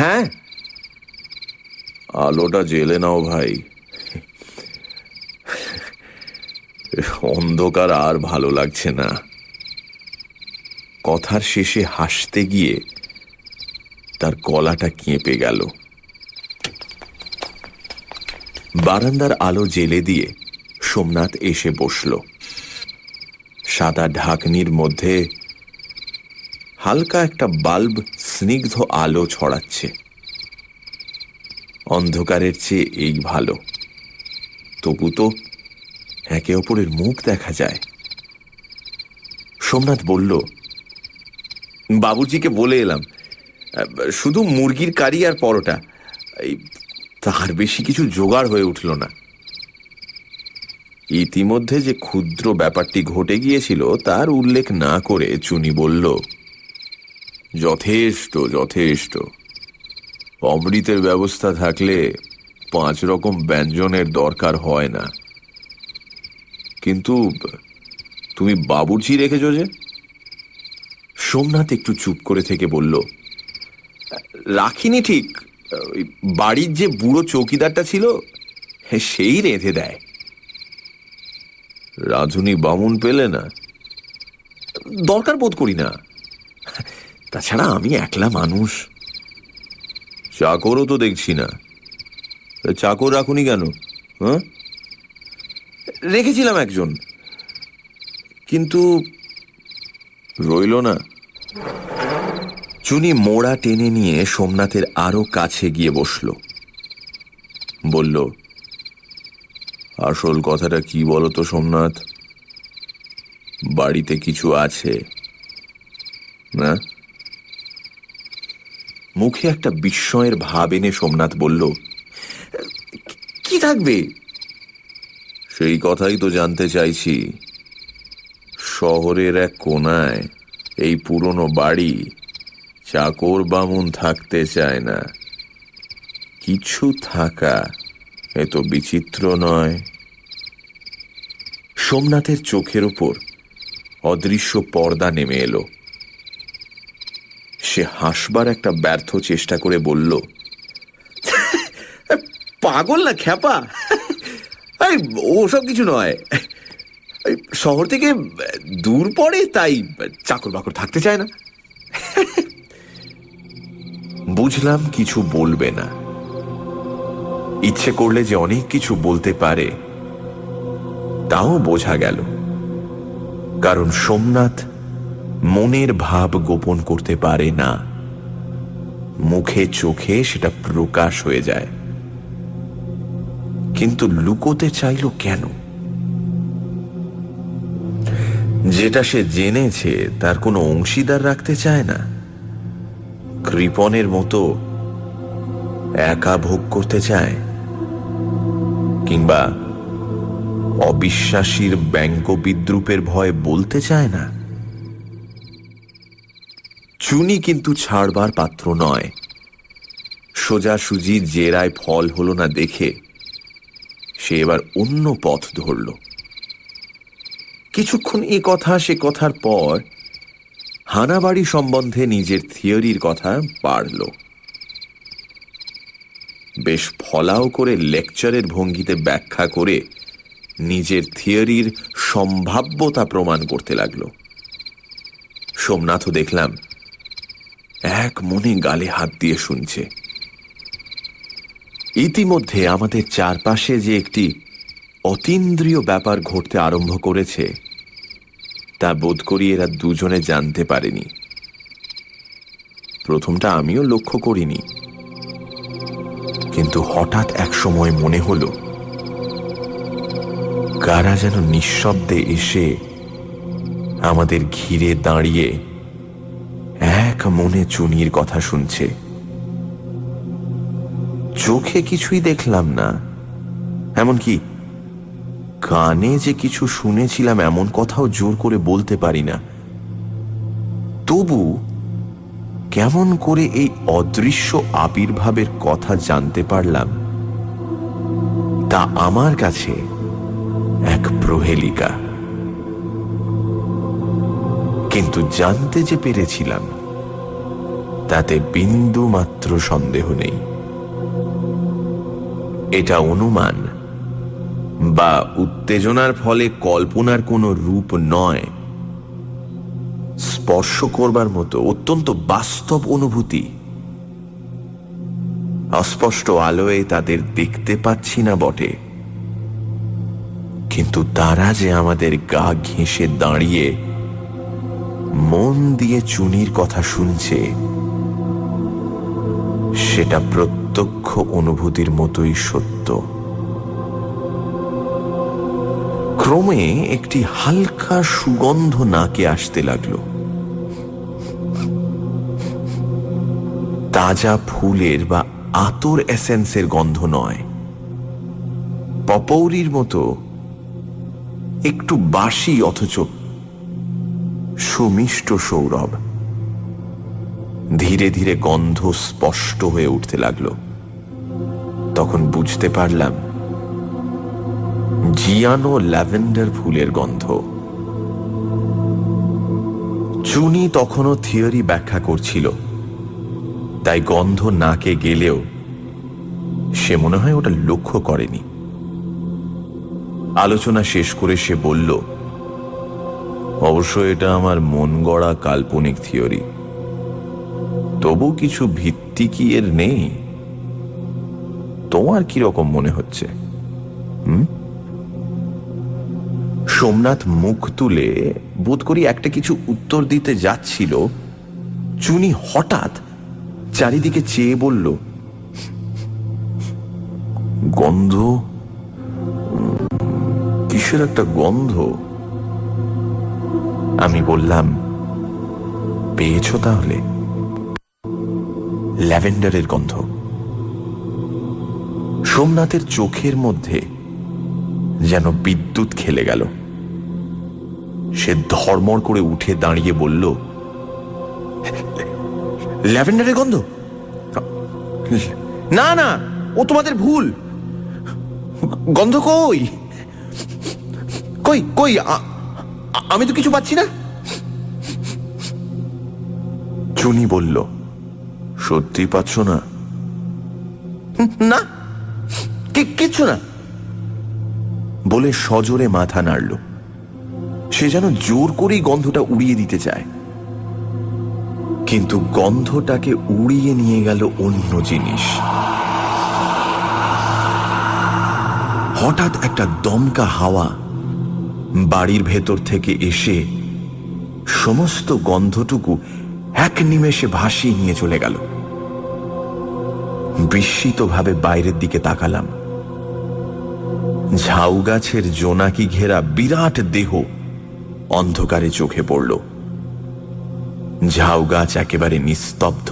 হ্যাঁ। আলোটা জেলে নাও ভাই, অন্ধকার আর ভালো লাগছে না। কথার শেষে হাসতে গিয়ে তার গলাটা কেঁপে গেল। বারান্দার আলো জেলে দিয়ে সোমনাথ এসে বসল। সাদা ঢাকনির মধ্যে হালকা একটা বাল্ব স্নিগ্ধ আলো ছড়াচ্ছে। অন্ধকারের চেয়ে এই ভালো, তবু তো একে অপরের মুখ দেখা যায়। সোমনাথ বলল, বাবুর্চিকে বলে এলাম, শুধু মুরগির কারি আর পরোটা, তার বেশি কিছু জোগাড় হয়ে উঠল না। ইতিমধ্যে যে ক্ষুদ্র ব্যাপারটি ঘটে গিয়েছিল তার উল্লেখ না করে চুনি বলল, যথেষ্ট যথেষ্ট। অমৃতের ব্যবস্থা থাকলে 5 রকম ব্যঞ্জনের দরকার হয় না। কিন্তু তুমি বাবুর্চি রেখেছ যে? সোমনাথ একটু চুপ করে থেকে বলল, রাখিনি ঠিক, বাড়ির যে বুড়ো চৌকিদারটা ছিল সেই রেঁধে দেয়। রাঁধুনি বামুন পেলে না? দরকার বোধ করি না, তাছাড়া আমি একলা মানুষ। চাকরও তো দেখছি না, চাকর রাখুনি কেন? হ্যাঁ, রেখেছিলাম একজন, কিন্তু রইল না। চুনি মোড়া টেনে নিয়ে সোমনাথের আরো কাছে গিয়ে বসল। বলল, আসল কথাটা কি বলো তো সোমনাথ? বাড়িতে কিছু আছে না? মুখে একটা বিস্ময়ের ভাব এনে সোমনাথ বলল, কি থাকবে? সেই কথাই তো জানতে চাইছি। শহরের এক কোনায় এই পুরনো বাড়ি, চাকর বামুন থাকতে চায় না। কিছু থাকা এত বিচিত্র নয়। সোমনাথের চোখের উপর অদৃশ্য পর্দা নেমে এলো। সে হাসবার একটা ব্যর্থ চেষ্টা করে বলল, পাগল না খ্যাপা, ওসব কিছু নয়। শহর থেকে দূর পড়ে, তাই চাকর বাকর থাকতে চায় না। বুঝলাম কিছু বলবে না। ইচ্ছে করলে যে অনেক কিছু বলতে পারে তাও বোঝা গেল, কারণ সোমনাথ মনের ভাব গোপন করতে পারে না। মুখে চোখে সেটা প্রকাশ হয়ে যায়। কিন্তু লুকোতে চাইল কেন? যেটা সে জেনেছে তার কোনো অংশীদার রাখতে চায় না। কৃপণের মতো একা ভোগ করতে চায়, কিংবা অবিশ্বাসীর ব্যঙ্গ বিদ্রুপের ভয় বলতে চায় না। চুনি কিন্তু ছাড়বার পাত্র নয়। সোজাসুজি জেরায় ফল হলো না দেখে সে এবার অন্য পথ ধরল। কিছুক্ষণ এ কথা সে কথার পর হানাবাড়ি সম্বন্ধে নিজের থিওরির কথা পাড়ল। বেশ ফলাও করে লেকচারের ভঙ্গিতে ব্যাখ্যা করে নিজের থিওরির সম্ভাব্যতা প্রমাণ করতে লাগল। সোমনাথও দেখলাম এক মনে গালে হাত দিয়ে শুনছে। ইতিমধ্যে আমাদের চারপাশে যে একটি অতীন্দ্রিয় ব্যাপার ঘটতে আরম্ভ করেছে তা বোধ করি এরা দুজনে জানতে পারেনি। প্রথমটা আমিও লক্ষ্য করিনি, কিন্তু হঠাৎ এক সময় মনে হলো কারা যেন নিঃশব্দে এসে আমাদের ঘিরে দাঁড়িয়ে এক মনে চুনির কথা শুনছে। চোখে কিছুই দেখলাম না, এমনকি কানে যে কিছু শুনেছিলাম এমন কথাও জোর করে বলতে পারি না। তবু কেমন করে এই অদৃশ্য আবির্ভাবের কথা জানতে পারলাম তা আমার কাছে এক প্রহেলিকা। কিন্তু জানতে যে পেরেছিলাম তাতে বিন্দু মাত্র সন্দেহ নেই। এটা অনুমান বা উত্তেজনার ফলে কল্পনার কোনো রূপ নয়, স্পর্শ করবার মতো অত্যন্ত বাস্তব অনুভূতি। অস্পষ্ট আলোয় তাদের দেখতে পাচ্ছি না বটে, কিন্তু তারা যে আমাদের গা ঘেঁষে দাঁড়িয়ে মন দিয়ে চুনির কথা শুনছে সেটা প্রত্যক্ষ অনুভূতির মতোই সত্য। ক্রমে একটি হালকা সুগন্ধ নাকে আসতে লাগলো। তাজা ফুলের বা আতর এসেন্সের গন্ধ নয়, পপৌরির মতো একটু বাসি অথচ সুমিষ্ট সৌরভ। ধীরে ধীরে গন্ধ স্পষ্ট হয়ে উঠতে লাগলো। তখন বুঝতে পারলাম জিয়ানো ল্যাভেন্ডার ফুলের গন্ধ। চুনি তখনও থিওরি ব্যাখ্যা করছিল, তাই গন্ধ নাকে গেলেও সে মনে হয় ওটা লক্ষ্য করেনি। আলোচনা শেষ করে সে বলল, অবশ্য এটা আমার মন গড়া কাল্পনিক থিওরি, তবু কিছু ভিত্তি কি এর নেই? তোমার কি রকম মনে হচ্ছে? সোমনাথ মুখ তুলে বোধ করি একটা কিছু উত্তর দিতে যাচ্ছিল। চুনি হঠাৎ চারিদিকে চেয়ে বলল, গন্ধ, কিসের একটা গন্ধ। আমি বললাম, পেয়েছ তাহলে? ল্যাভেন্ডারের গন্ধ। সোমনাথের চোখের মধ্যে যেন বিদ্যুৎ খেলে গেল। সে ধর্মর করে উঠে দাঁড়িয়ে বলল, ল্যাভেন্ডারের গন্ধ? না না, ও তোমাদের ভুল। গন্ধ কই কই কই, আমি তো কিছু পাচ্ছি না। চুনি বলল, সত্যি পাচ্ছ না? না, কিচ্ছু না বলে সজোরে মাথা নাড়ল। সে যেন জোর করেই গন্ধটা উড়িয়ে দিতে চায়, কিন্তু গন্ধটাকে উড়িয়ে নিয়ে গেল অন্য জিনিস। হঠাৎ একটা দমকা হাওয়া বাড়ির ভেতর থেকে এসে সমস্ত গন্ধটুকু এক নিমেষে ভাসিয়ে নিয়ে চলে গেল। বিস্মিতভাবে বাইরের দিকে তাকালাম। ঝাউ গাছের জোনাকি ঘেরা বিরাট দেহ অন্ধকারে চোখে পড়ল। ঝাউ গাছ একেবারে নিস্তব্ধ।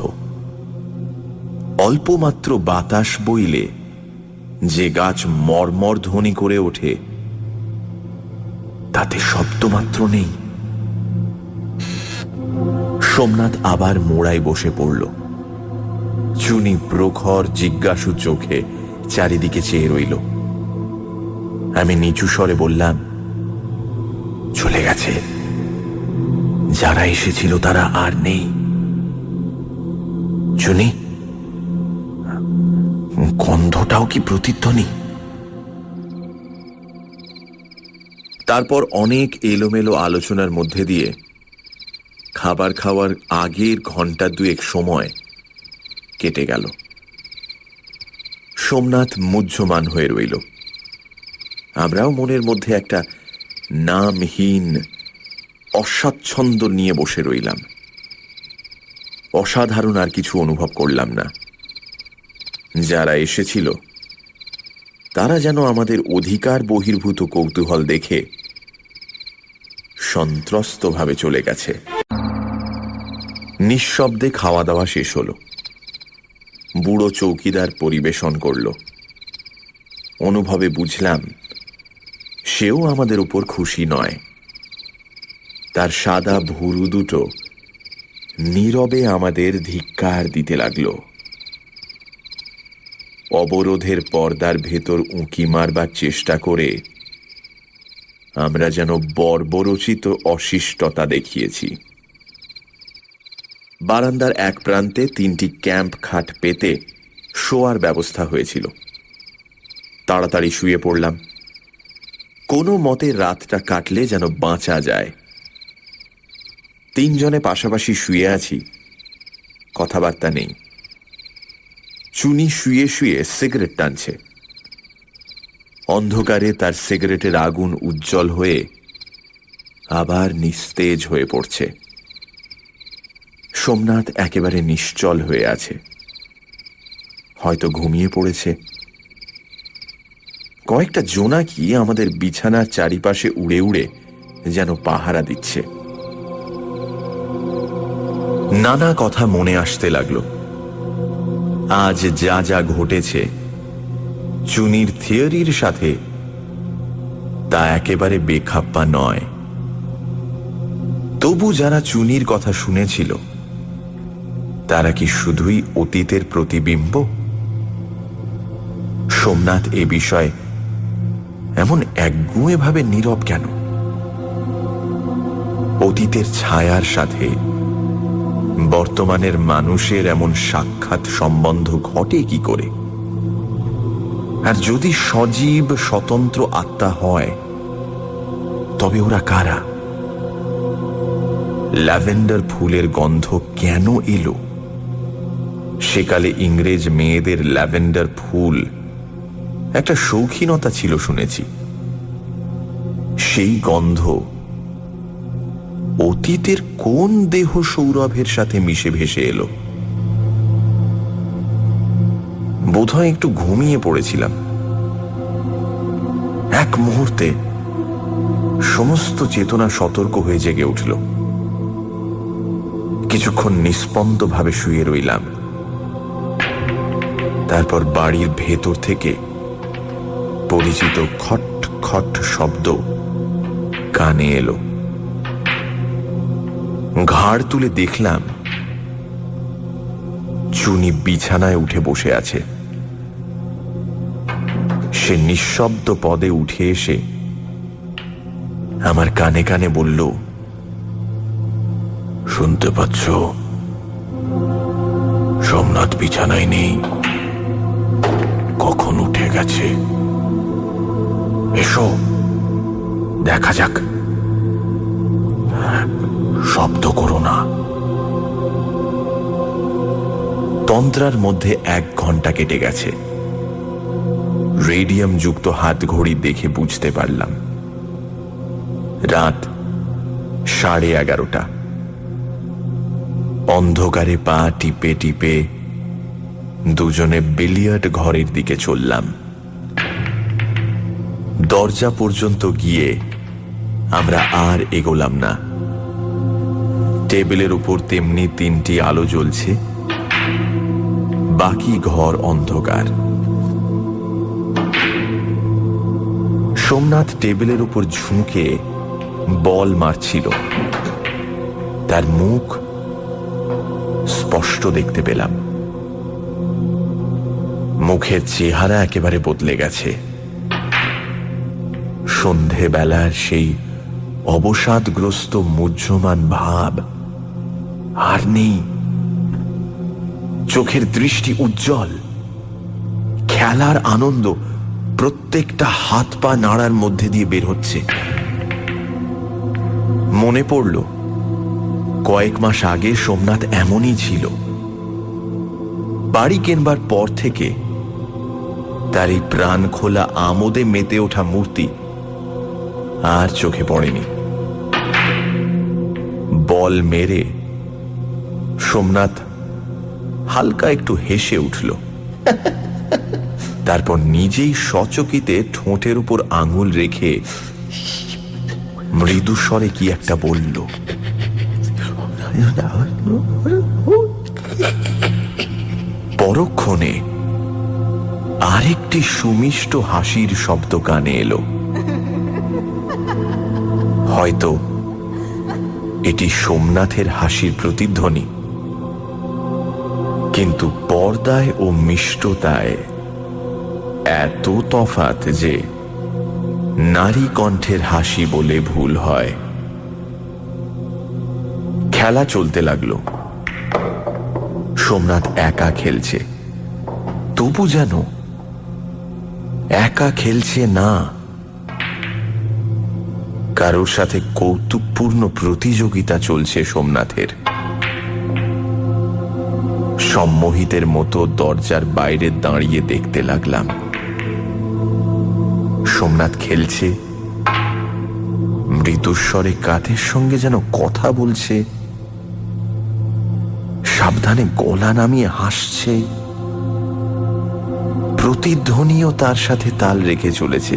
অল্পমাত্র বাতাস বইলে যে গাছ মর্মর ধ্বনি করে ওঠে তাতে শব্দমাত্র নেই। সোমনাথ আবার মোড়ায় বসে পড়ল। চুনি প্রখর জিজ্ঞাসু চোখে চারিদিকে চেয়ে রইল। আমি নিচু স্বরে বললাম, চলে গেছে। যারা এসেছিল তারা আর নেই। চুনি, গন্ধটাও কি প্রতিধ্বনি? তারপর অনেক এলোমেলো আলোচনার মধ্যে দিয়ে খাবার খাওয়ার আগের ঘন্টা দুয়েক সময় কেটে গেল। সোমনাথ মুহ্যমান হয়ে রইল। আমরাও মনের মধ্যে একটা নামহীন অস্বাচ্ছন্দ্য নিয়ে বসে রইলাম। অসাধারণ আর কিছু অনুভব করলাম না। যারা এসেছিল তারা যেন আমাদের অধিকার বহির্ভূত কৌতূহল দেখে সন্ত্রস্তভাবে চলে গেছে। নিঃশব্দে খাওয়া দাওয়া শেষ হল। বুড়ো চৌকিদার পরিবেশন করল। অনুভবে বুঝলাম সেও আমাদের উপর খুশি নয়। তার সাদা ভুরু দুটো নীরবে আমাদের ধিক্কার দিতে লাগল। অবরোধের পর্দার ভেতর উঁকি মারবার চেষ্টা করে আমরা যেন বর্বরচিত অশিষ্টতা দেখিয়েছি। বারান্দার এক প্রান্তে 3টি ক্যাম্প খাট পেতে শোয়ার ব্যবস্থা হয়েছিল। তাড়াতাড়ি শুয়ে পড়লাম। কোনো মতে রাতটা কাটলে যেন বাঁচা যায়। 3 জনে পাশাপাশি শুয়ে আছি, কথাবার্তা নেই। চুনি শুয়ে শুয়ে সিগারেট টানছে। অন্ধকারে তার সিগারেটের আগুন উজ্জ্বল হয়ে আবার নিস্তেজ হয়ে পড়ছে। সোমনাথ একেবারে নিশ্চল হয়ে আছে, হয়তো ঘুমিয়ে পড়েছে। কয়েকটা জোনাকি আমাদের বিছানার চারিপাশে উড়ে উড়ে যেন পাহারা দিচ্ছে। নানা কথা মনে আসতে লাগলো। আজ যা যা ঘটেছে চুনির থিওরির সাথে তা একেবারে বেখাপ্পা নয়। তবু যারা চুনির কথা শুনেছিল তারা কি শুধুই অতীতের প্রতিবিম্ব? সোমনাথ এ বিষয়ে এমন একগুঁয়ে ভাবে নীরব কেন? অতীতের ছায়ার সাথে বর্তমানের মানুষের এমন সাক্ষাৎ সম্বন্ধ ঘটে কি করে? আর যদি সজীব স্বতন্ত্র আত্মা হয় তবে ওরা কারা? ল্যাভেন্ডার ফুলের গন্ধ কেন এলো? সেকালে ইংরেজ মেয়েদের ল্যাভেন্ডার ফুল একটা শৌখিনতা ছিল শুনেছি। সেই গন্ধ অতীতের কোন দেহ সৌরভের সাথে মিশে ভেসে এলো? বোধহয় একটু ঘুমিয়ে পড়েছিলাম। এক মুহূর্তে সমস্ত চেতনা সতর্ক হয়ে জেগে উঠল। কিছুক্ষণ নিস্পন্দভাবে শুয়ে রইলাম। তারপর বাড়ির ভেতর থেকে পরিচিত খট খট শব্দ কানে এলো। ঘাড় তুলে দেখলাম চুনি বিছানায় উঠে বসে আছে। সে নিঃশব্দ পদে উঠে এসে আমার কানে কানে বলল, শুনতে পাচ্ছ? সোমনাথ বিছানায় নেই, কখন উঠে গেছে। এসো দেখা যাক। শব্দ করো না। তন্ত্রার মধ্যে 1 ঘন্টা কেটে গেছে। রেডিয়াম যুক্ত হাত ঘড়ি দেখে বুঝতে পারলাম রাত 11:30। অন্ধকারে পা টিপে টিপে দুজনে বিলিয়ার্ড ঘরের দিকে চললাম। দরজা পর্যন্ত গিয়ে আমরা আর এগোলাম না। টেবিলের উপর তেমনি 3টি আলো জ্বলছে, বাকি ঘর অন্ধকার। সোমনাথ টেবিলের উপর ঝুঁকে বল মারছিল। তার মুখ স্পষ্ট দেখতে পেলাম। মুখের চেহারা একেবারে বদলে গেছে। সন্ধেবেলার সেই অবসাদগ্রস্ত মুহ্যমান ভাব আর নেই। চোখের দৃষ্টি উজ্জ্বল, খেলার আনন্দ প্রত্যেকটা হাত পা নাড়ার মধ্যে দিয়ে বের হচ্ছে। মনে পড়ল কয়েক মাস আগে সোমনাথ এমনই ছিল। বাড়ি কেনবার পর থেকে তার এই প্রাণ খোলা আমোদে মেতে ওঠা মূর্তি আর চোখে পড়েনি। বল মেরে সোমনাথ হালকা একটু হেসে উঠল, তারপর নিজেই সচকিতে ঠোঁটের উপর আঙুল রেখে মৃদু স্বরে কি একটা বলল। পরক্ষণে আরেকটি সুমিষ্ট হাসির শব্দ কানে এলো। হয়তো এটি সোমনাথের হাসির প্রতিধ্বনি, কিন্তু পর্দায় ও মিষ্টতায় এত তফাৎ যে নারী কণ্ঠের হাসি বলে ভুল হয়। খেলা চলতে লাগলো। সোমনাথ একা খেলছে, তবু যেন একা খেলছে না, কারোর সাথে কৌতুকপূর্ণ প্রতিযোগিতা চলছে সোমনাথের। সম্মোহিতের মতো দরজার বাইরে দাঁড়িয়ে দেখতে লাগলাম। সোমনাথ খেলছে, মৃদুস্বরে কাদের সঙ্গে যেন কথা বলছে, সাবধানে গলা নামিয়ে হাসছে, প্রতিধ্বনিও তার সাথে তাল রেখে চলেছে।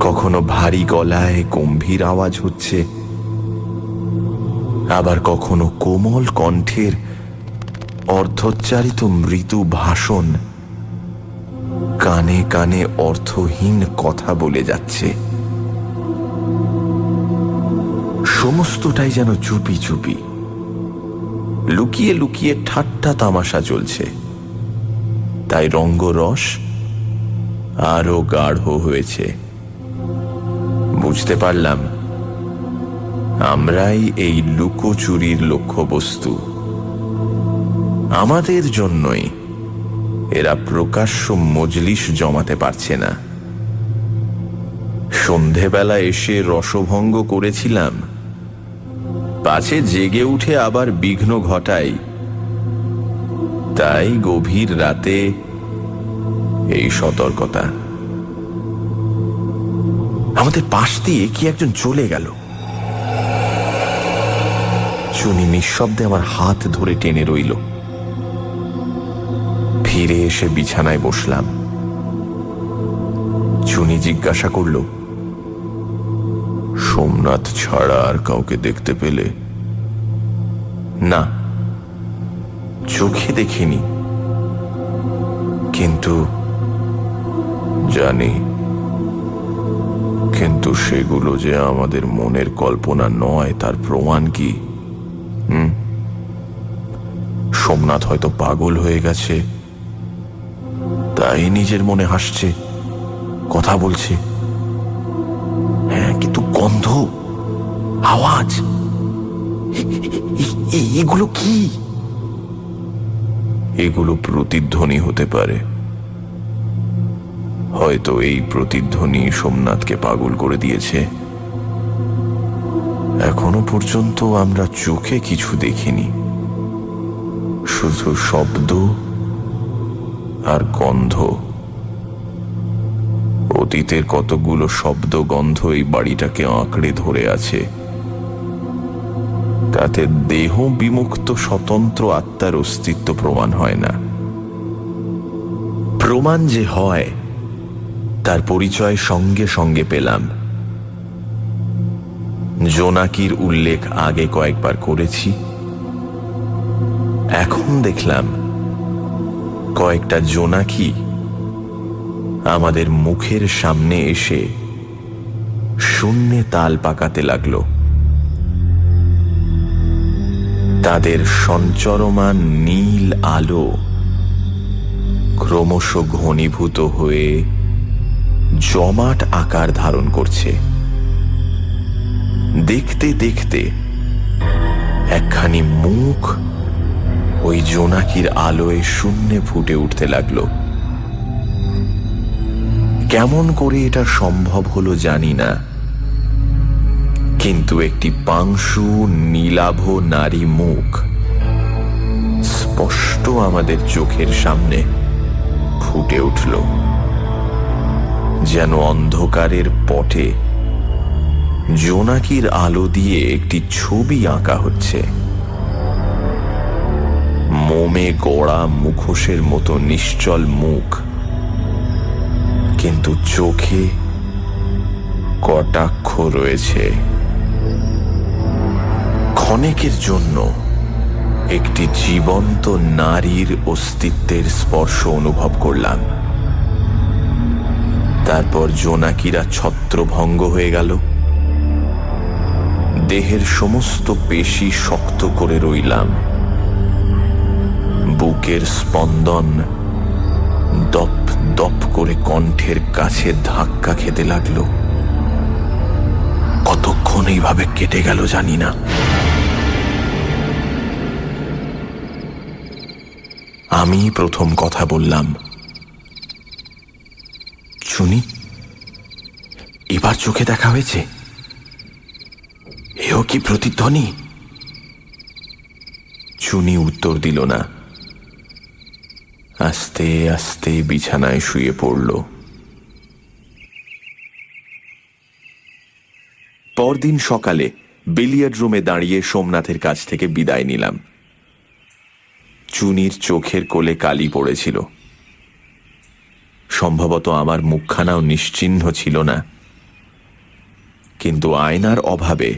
কখনো ভারী গলায় গম্ভীর আওয়াজ হচ্ছে, আবার কখনো কোমল কণ্ঠের অর্ধোচ্চারিত মৃদু ভাষণ কানে কানে অর্থহীন কথা বলে যাচ্ছে। সমস্তটাই যেন চুপি চুপি, লুকিয়ে লুকিয়ে ঠাট্টা তামাশা চলছে। তাই রঙ্গরস আরো গাঢ় হয়েছে। বুঝতে পারলাম আমরাই এই লুকোচুরির লক্ষ্যবস্তু। আমাদের জন্যই এরা প্রকাশ্য মজলিস জমাতে পারছে না। সন্ধেবেলা এসে রসভঙ্গ করেছিলাম, পাছে জেগে উঠে আবার বিঘ্ন ঘটাই, তাই গভীর রাতে এই সতর্কতা। আমাদের পাশ দিয়ে কি একজন চলে গেল। চুনি নিঃশব্দে আমার হাত ধরে টেনে রইল। ফিরে এসে বিছানায় বসলাম। চুনি জিজ্ঞাসা করল, সোমনাথ ছাড়া আর কাউকে দেখতে পেলে? না, চোখে দেখিনি, কিন্তু জানি, কিন্তু সেগুলো যে আমাদের মনের কল্পনা নয় তার প্রমাণ কি? সোমনাথ হয়তো পাগল হয়ে গেছে, তাই নিজের মনে হাসছে, কথা বলছে। হ্যাঁ, কিন্তু গন্ধ, আওয়াজ, এগুলো কি? এগুলো প্রতিধ্বনি হতে পারে। হয়তো এই প্রতিধ্বনি সোমনাথকে পাগল করে দিয়েছে। এখনো পর্যন্ত আমরা চোখে কিছু দেখিনি, শুধু শব্দ আর গন্ধ। অতীতের কতগুলো শব্দ গন্ধ এই বাড়িটাকে আঁকড়ে ধরে আছে। তাতে দেহ বিমুক্ত স্বতন্ত্র আত্মার অস্তিত্ব প্রমাণ হয় না। প্রমাণ যে হয় তার পরিচয় সঙ্গে সঙ্গে পেলাম। জোনাকির উল্লেখ আগে কয়েকবার করেছি, এখন দেখলাম কয়েকটা জোনাকি আমাদের মুখের সামনে এসে শূন্যে তাল পাকাতে লাগলো। তাদের সঞ্চরমান নীল আলো ক্রমশ ঘনীভূত হয়ে জমাট আকার ধারণ করছে। দেখতে দেখতে একখানি মুখ ওই জোনাকির আলোয় শূন্যে ফুটে উঠতে লাগলো। কেমন করে এটা সম্ভব হলো জানি না, কিন্তু একটি পাংশু নীলাভ নারী মুখ স্পষ্ট আমাদের চোখের সামনে ফুটে উঠল, যেন অন্ধকারের পটে জোনাকির আলো দিয়ে একটি ছবি আঁকা হচ্ছে। মোমে গড়া মুখোশের মতো নিশ্চল মুখ, কিন্তু চোখে কটাক্ষ রয়েছে। ক্ষণেকের জন্য একটি জীবন্ত নারীর অস্তিত্বের স্পর্শ অনুভব করলাম। তারপর জোনাকিরা ছত্রভঙ্গ হয়ে গেল। দেহের সমস্ত পেশি শক্ত করে রইলাম। বুকের স্পন্দন দপ দপ করে কণ্ঠের কাছে ধাক্কা খেতে লাগলো। কতক্ষণ এইভাবে কেটে গেল জানি না। আমি প্রথম কথা বললাম, চুনি, এবার চোখে দেখা হয়েছে? এও কি প্রতিধ্বনি? চুনি উত্তর দিল না। আস্তে আস্তে বিছানায় শুয়ে পড়ল। পরদিন সকালে বিলিয়ার্ড রুমে দাঁড়িয়ে সোমনাথের কাছ থেকে বিদায় নিলাম। চুনির চোখের কোলে কালি পড়েছিল। সম্ভবত আমার মুখখানাও নিশ্চিহ্ন ছিল না, কিন্তু আয়নার অভাবে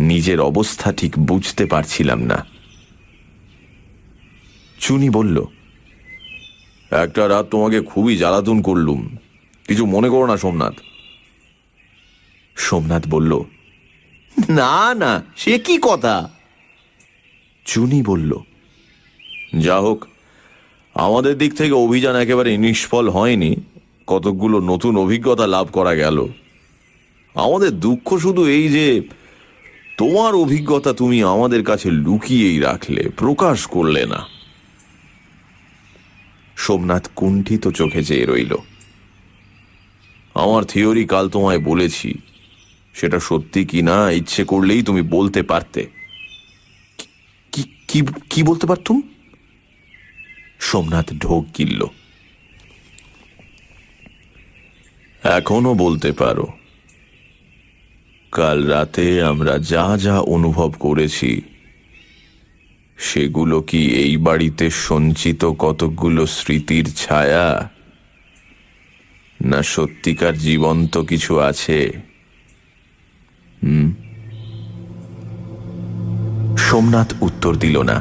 নিজের অবস্থা ঠিক বুঝতে পারছিলাম না। চুনি বলল, একটা রাত তোমাকে খুবই জ্বালাতন করলুম, কিছু মনে করো না সোমনাথ। সোমনাথ বলল, না না, সে কি কথা। চুনি বলল, যা হোক, আমাদের দিক থেকে অভিযান একেবারে নিষ্ফল হয়নি, কতকগুলো নতুন অভিজ্ঞতা লাভ করা গেল। আমাদের দুঃখ শুধু এই যে তোমার অভিজ্ঞতা তুমি আমাদের কাছে লুকিয়েই রাখলে, প্রকাশ করলে না। সোমনাথ কুণ্ঠিত চোখে চেয়ে রইল। আমার থিওরি কাল তোমায় বলেছি, সেটা সত্যি কি না ইচ্ছে করলেই তুমি বলতে পারতে। কি বলতে পারতুম? সোমনাথ ঢোক গিলল। এখনো বলতে পারো। কাল রাতে আমরা যা যা অনুভব করেছি সেগুলো কি এই বাড়িতে সঞ্চিত কতকগুলো স্মৃতির ছায়া, না সত্যিকার জীবন্ত কিছু আছে? সোমনাথ উত্তর দিল না।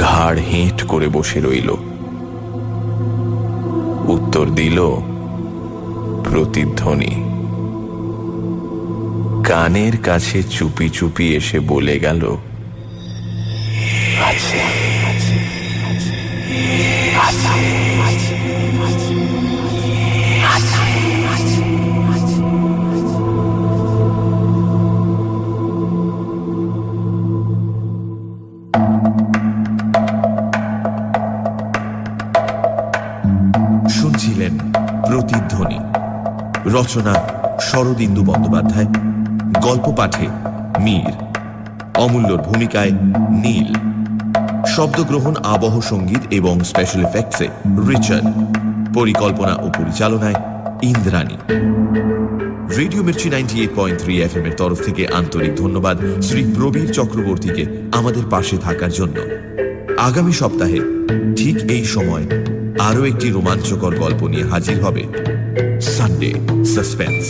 ঘাড় হেঁট করে বসে রইল। উত্তর দিল প্রতিধ্বনি। কানের কাছে চুপি চুপি এসে বলে গেল, আছে, আছে, আছে, আছে, আছে, আছে, আছে, আছে। শুনছিলেন প্রতিধ্বনি। রচনা শরদিন্দু বন্দ্যোপাধ্যায়, গল্প পাঠে মীর, অমূল্যর ভূমিকায় নীল, শব্দগ্রহণ, আবহ সঙ্গীত এবং স্পেশাল এফেক্টসে রিচার্ড, পরিকল্পনা ও পরিচালনায় ইন্দ্রাণী। রেডিও মির্চি 98.3 FM এর তরফ থেকে আন্তরিক ধন্যবাদ শ্রী প্রবীর চক্রবর্তীকে আমাদের পাশে থাকার জন্য। আগামী সপ্তাহে ঠিক এই সময় আরও একটি রোমাঞ্চকর গল্প নিয়ে হাজির হবে সানডে সাসপেন্স।